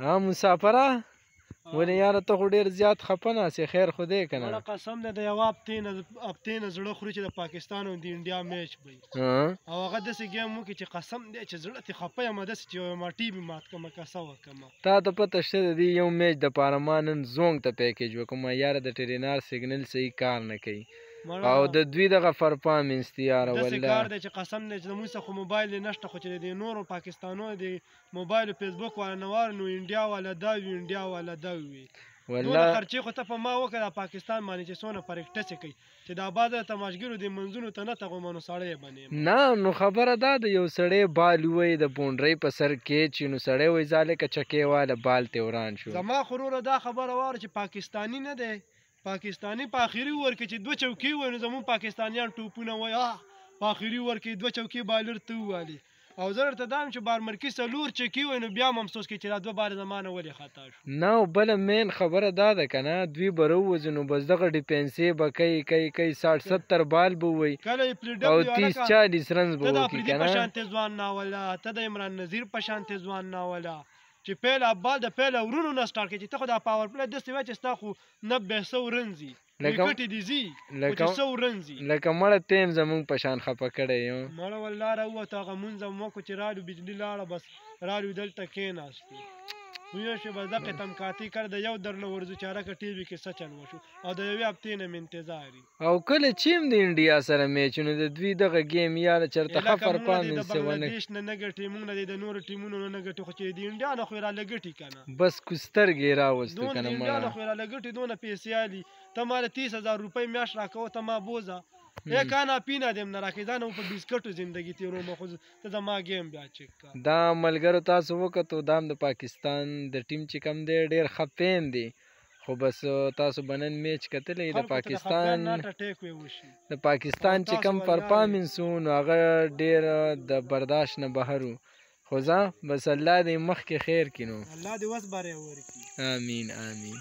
ها مسافره ولې یاره ته خو ډېر زیات خفه ناست یې خیر خو دی که نه قسم دی د یوه هفتې نه زړه خوري چې د پاکستان او د انډیا میچ وي او هغه داسې ګیم وکړي چې قسم دی چې زړه ترې خفه یم داسې چې ما ټي وي مات کړمه که څه وکړمه تا ته پته شته د دې یو میچ دپاره ما نن زونګ ته پیکیج وکړم یاره د ټرینار سیګنل صحیح کار نه کوي او د دوی دغه پرفارمنس دی یاره داسې کار دی چې قسم دی چې زموږ څخه خو موبایل یې نشته خو چې د نورو پاکستانو د موبایل فیسبوک والا نه وار نو انډیا والا دا وي انډیا والا دا وي دونه خرچې خو ته په ما وکړه د پاکستان باندې چې څونه پرکټسې کوي چې دا بعد د تماشګرو د منځونو ته نه تغومه نو سړی یې بنې نه نو خبره دا د یو سړی بال ووی د بونډرۍ په سر کیچ نو سړی وایي ځالې که چکې واله بال تې وران شو زما خو وروره دا خبره واوره چې پاکستاني نه دی پاکستاني په آخري اوور کې چې 2 چوکۍ ووایي نو زموږ پاکستانیان ټوپونه وایي په آخري اوور کې 2 چوکۍ بالر ته ووالي او زه درته دا یم چې بارمرکي 4 چکې وایي نو بیا هم افسوس کوي چې دا 2 بارې زما نه ولې خطا شو نه او بله مین خبره دا ده که نه دوی به راووځي نو بس دغه ډیفینسې به کوي 60-70 بال به ووایي او 30-40 رنز به وکړي که نه ته د افریدي په شانتې ځوان ناوله ته د عمران نظیر په شانتې ځوان ناوله چې پیله بال د پیله ورونو نه سټارټ کړي چې ته خو دا پاور پلی داسې وایه چې ستا خو 90-100 رنز وي ویکټې دې ځي خو چې 100 رنز وي لکه مړه ته یم زمونږ په شان خفه کړی یو مړه والله راووته هغه مونځ هم وکړو چې رالو بجلي لاړه بس رالو دلته کېناستو ویو چې بس دقې تمکاتي کړ د یو درله ورځو چارکه ټي وي کې څه چل وشو او د یوې هفتې نه مې انتظار او کله چې هم د انډیا سره میچ نو د دوی دغه ګیم یاره چېرته ښه پرفارمنس د بنګلادیش نه نه ګټي موږ نه د نورو ټیمونو نه نه ګټي خو چې د انډیا نه خو یې راله ګټي که نه بس کوسترګې یې راوستو که نه د انډیا نه خو یې راله ګټي دونه پیسې الي ته ماله 30,000 روپۍ میاشت راکوه ته ما بوځه کانا پینا دیم نه راکړي دا نه په بسکټو زندګي تېرومه خو ته زما ګیم بیا چک کا دا ملګرو تاسو وکتو دا هم د پاکستان د ټیم چې کوم دی ډېر ښه فین دی خو بس تاسو به نن میچ کتلی د پاکستان چې کوم پرفارمنس و نو هغه ډېر د برداشت نه بهر و خو ځه بس الله دې مخکې خیر کړي نو الله دې وس بری ورکړي آمین آمین